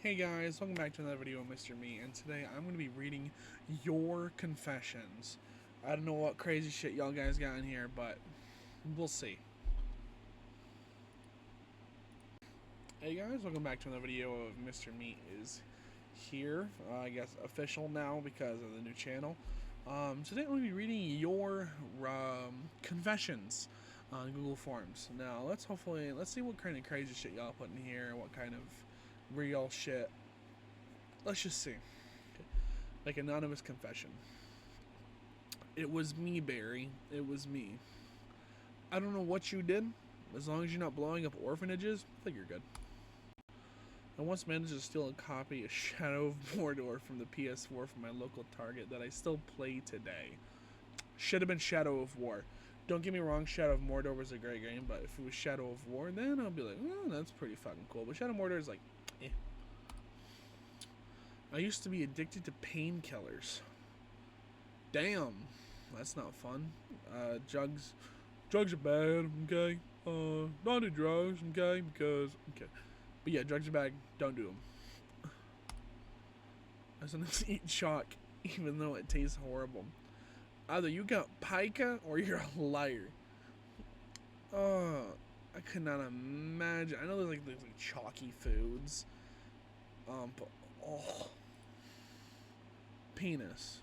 Hey guys, welcome back to another video of Mr. Me, and today I'm going to be reading your confessions. I don't know what crazy shit y'all guys got in here, but we'll see. Hey guys, welcome back to another video of Mr. Me is here. I guess official now because of the new channel. Today I'm going to be reading your confessions on Google Forms. Now let's see what kind of crazy shit y'all put in here, what kind of real shit. Let's just see. Like anonymous confession. It was me, Barry. It was me. I don't know what you did. As long as you're not blowing up orphanages, I think you're good. I once managed to steal a copy of Shadow of Mordor from the PS4 from my local Target that I still play today. Should have been Shadow of War. Don't get me wrong, Shadow of Mordor was a great game, but if it was Shadow of War, then I'll be like, oh, that's pretty fucking cool. But Shadow of Mordor is like, eh. I used to be addicted to painkillers. Damn, that's not fun. Drugs are bad, okay? Don't do drugs, okay? Okay. But yeah, drugs are bad, don't do them. I sometimes eat chalk, even though it tastes horrible. Either you got pica or you're a liar. I could not imagine. I know there's like chalky foods. But oh. Penis.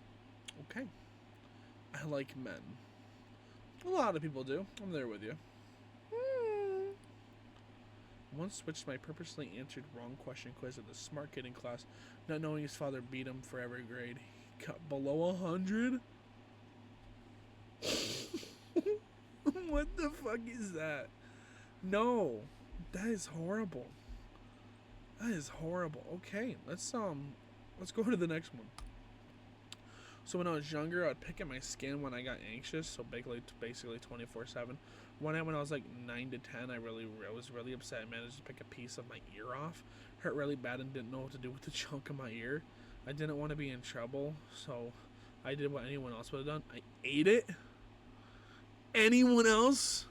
Okay. I like men. A lot of people do. I'm there with you. Once switched my purposely answered wrong question quiz at the smart kid in class, not knowing his father beat him for every grade. He got below 100? What the fuck is that? No. That is horrible. That is horrible. Okay, let's go to the next one. So when I was younger, I'd pick at my skin when I got anxious. So basically 24/7. One night when I was like 9 to 10, I was really upset. I managed to pick a piece of my ear off. Hurt really bad and didn't know what to do with the chunk of my ear. I didn't want to be in trouble, so I did what anyone else would have done. I ate it. Anyone else?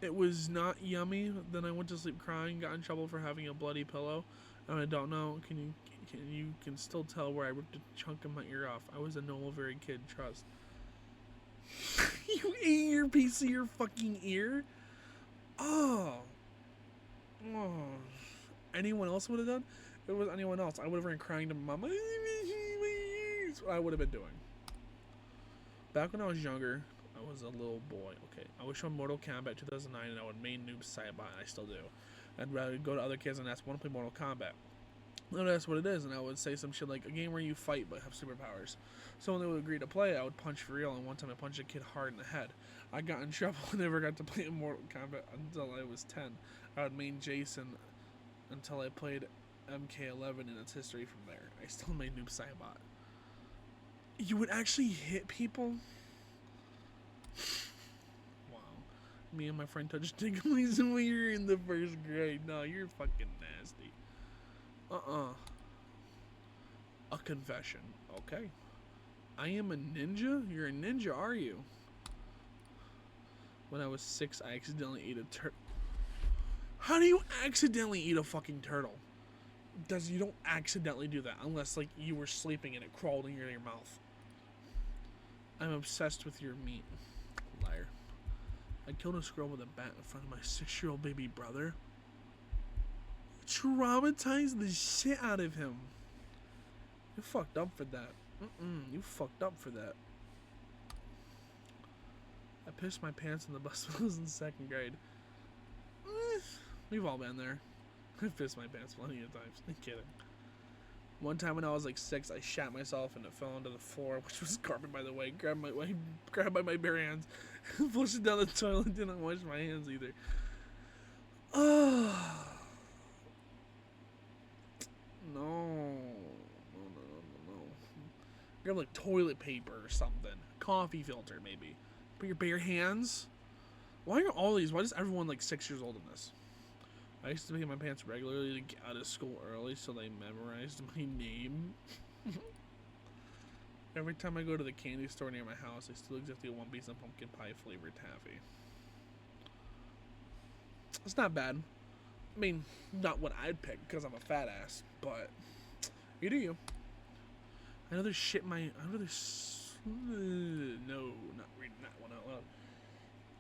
It was not yummy. Then I went to sleep crying. Got in trouble for having a bloody pillow. And I don't know. You can still tell where I ripped a chunk of my ear off. I was a normal, very kid. Trust. You ate your piece of your fucking ear? Oh. Anyone else would have done? If it was anyone else, I would have been crying to mama. That's what I would have been doing. Back when I was younger, I was a little boy. Okay, I was shown Mortal Kombat 2009, and I would main noob Saibot, and I still do. I'd rather go to other kids and ask, want to play Mortal Kombat? And that's what it is, and I would say some shit like a game where you fight but have superpowers. So when they would agree to play, I would punch for real, and one time I punched a kid hard in the head. I got in trouble and never got to play Mortal Kombat until I was 10. I would main Jason until I played MK11, and it's history from there. I still made noob Saibot. You would actually hit people? Wow. Me and my friend touched Tinglies when we were in the first grade. No, you're fucking nasty. A confession. Okay. I am a ninja? You're a ninja, are you? When I was 6, I accidentally ate a turtle. How do you accidentally eat a fucking turtle? You don't accidentally do that unless like you were sleeping and it crawled into your mouth. I'm obsessed with your meat. Liar. I killed a squirrel with a bat in front of my 6-year-old baby brother. Traumatized the shit out of him. You fucked up for that. You fucked up for that. I pissed my pants on the bus when I was in 2nd grade. We've all been there. I've pissed my pants plenty of times. I'm kidding. One time when I was like 6, I shat myself and it fell onto the floor, which was carpet by the way. Grabbed by my bare hands, flushed it down the toilet. Didn't wash my hands either. No. Grab like toilet paper or something. Coffee filter maybe. Put your bare hands. Why does everyone like 6 years old in this? I used to pee my pants regularly to get out of school early so they memorized my name. Every time I go to the candy store near my house, I still exactly one piece of pumpkin pie flavored taffy. It's not bad. I mean, not what I'd pick because I'm a fat ass, but you do you. I know there's shit in my. I know there's. No, not reading that one out loud.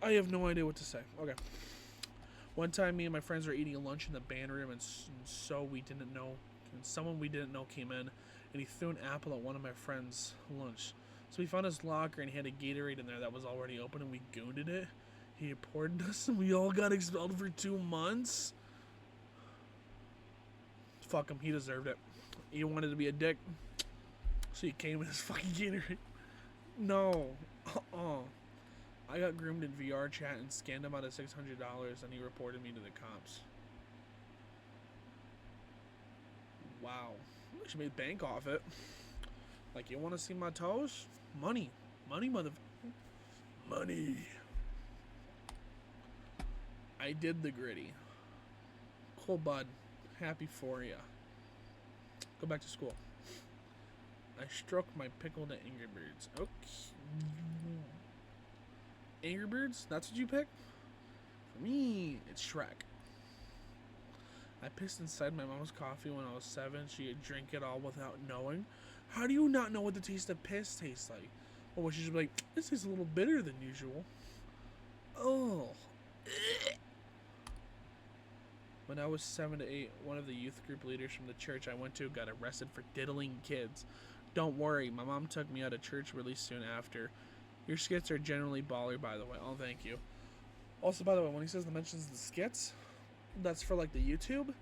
I have no idea what to say. Okay. One time, me and my friends were eating lunch in the band room, and so we didn't know. And someone we didn't know came in, and he threw an apple at one of my friends' lunch. So we found his locker, and he had a Gatorade in there that was already open, and we gooned it. He reported us, and we all got expelled for 2 months. Fuck him, he deserved it. He wanted to be a dick, so he came with his fucking Gatorade. No. I got groomed in VR chat and scanned him out of $600, and he reported me to the cops. Wow. I should make bank off it. Like, you want to see my toes? Money. Money, motherfucker. Money. I did the gritty. Cool, bud. Happy for ya. Go back to school. I struck my pickled Angry Birds. Okay. Angry Birds? That's what you pick? For me, it's Shrek. I pissed inside my mom's coffee when I was 7. She would drink it all without knowing. How do you not know what the taste of piss tastes like? Or she should be like, this tastes a little bitter than usual. Oh. When I was 7 to 8, one of the youth group leaders from the church I went to got arrested for diddling kids. Don't worry, my mom took me out of church really soon after. Your skits are generally baller, by the way. Oh, thank you. Also, by the way, when he says the mentions the skits, that's for like the YouTube.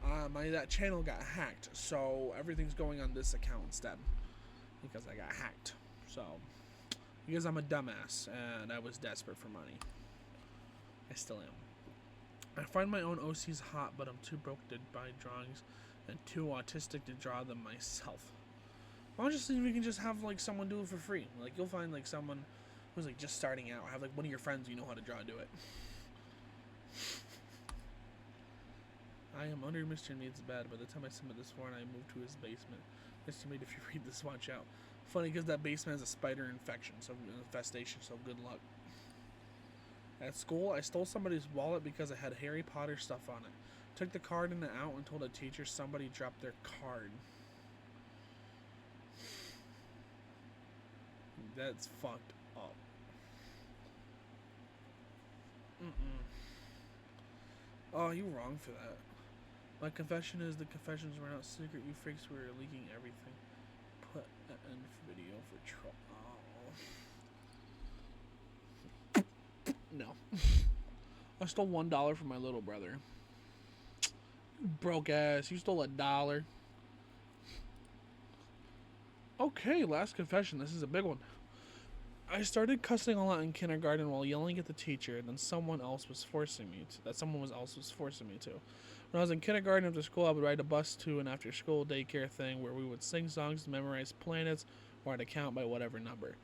That channel got hacked, so everything's going on this account instead because I got hacked. So because I'm a dumbass and I was desperate for money. I still am. I find my own OCs hot, but I'm too broke to buy drawings and too autistic to draw them myself. Why don't you see if you can just have like someone do it for free? Like you'll find like someone who's like just starting out, or have like one of your friends you know how to draw do it. I am under Mr. Needs bed. By the time I submit this warrant, I moved to his basement. Mr. Mead, if you read this, watch out. Funny because that basement has a spider infestation, so good luck. At school, I stole somebody's wallet because it had Harry Potter stuff on it. Took the card in and out and told a teacher somebody dropped their card. That's fucked up. Oh, you wrong for that. My confession is the confessions were not secret. You freaks were leaking everything. Put an end video for trouble. No. I stole $1 from my little brother. Broke ass. You stole $1. Okay, last confession. This is a big one. I started cussing a lot in kindergarten while yelling at the teacher. Then someone else was forcing me to. When I was in kindergarten after school, I would ride a bus to an after-school daycare thing where we would sing songs and memorize planets or I'd count by whatever number.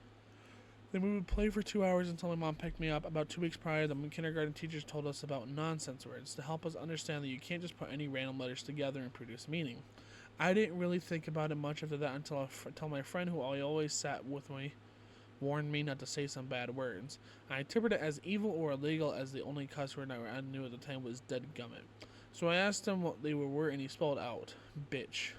Then we would play for 2 hours until my mom picked me up. About 2 weeks prior, the kindergarten teachers told us about nonsense words to help us understand that you can't just put any random letters together and produce meaning. I didn't really think about it much after that until my friend who always sat with me warned me not to say some bad words. I interpreted it as evil or illegal as the only cuss word I knew at the time was deadgummit. So I asked him what they were and he spelled out, bitch.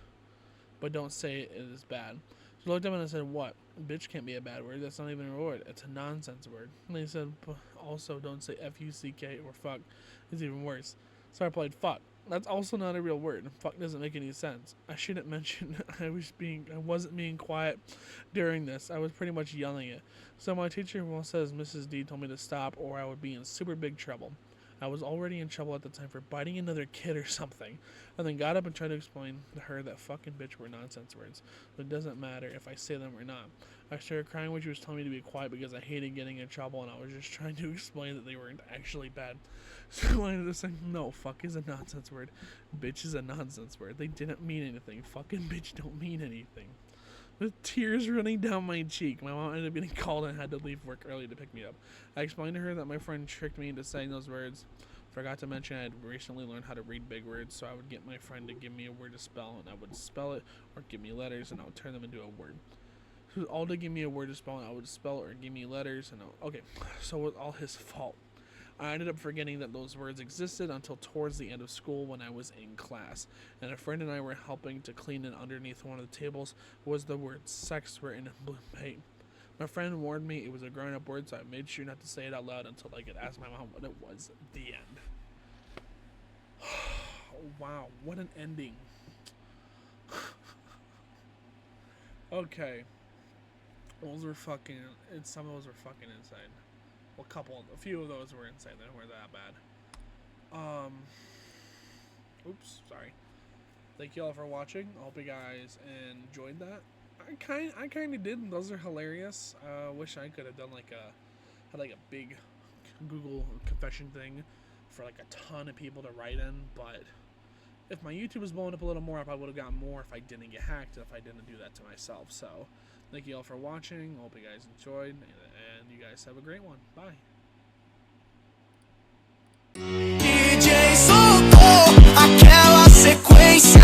But don't say it is bad. So I looked at him and I said, what? Bitch can't be a bad word. That's not even a word. It's a nonsense word. And he said, also don't say F-U-C-K or fuck. It's even worse. So I replied, fuck. That's also not a real word. Fuck doesn't make any sense. I shouldn't mention I wasn't being quiet during this. I was pretty much yelling it. So my teacher says Mrs. D told me to stop or I would be in super big trouble. I was already in trouble at the time for biting another kid or something, and then got up and tried to explain to her that fucking bitch were nonsense words. It doesn't matter if I say them or not. I started crying when she was telling me to be quiet because I hated getting in trouble, and I was just trying to explain that they weren't actually bad. So I ended up saying, no, fuck is a nonsense word. Bitch is a nonsense word. They didn't mean anything. Fucking bitch don't mean anything. With tears running down my cheek, my mom ended up getting called and had to leave work early to pick me up. I explained to her that my friend tricked me into saying those words. Forgot to mention I had recently learned how to read big words, so I would get my friend to give me a word to spell, and I would spell it, or give me letters, and I would turn them into a word. So all to give me a word to spell, and I would spell it or give me letters, and okay, so it was all his fault. I ended up forgetting that those words existed until towards the end of school when I was in class, and a friend and I were helping to clean, and underneath one of the tables was the word sex written in blue paint. My friend warned me it was a grown-up word, so I made sure not to say it out loud until I could ask my mom what it was. The end. Wow, what an ending. Okay. Those were fucking... Some of those were fucking insane. Well, a few of those were insane. They weren't that bad. Oops, sorry. Thank you all for watching. I hope you guys enjoyed that. I kind of did. Those are hilarious. Wish I could have done had a big Google confession thing for like a ton of people to write in, but if my YouTube was blowing up a little more, I probably would have gotten more if I didn't get hacked, if I didn't do that to myself. So, thank you all for watching. Hope you guys enjoyed, and you guys have a great one. Bye. DJ soltou aquela sequência.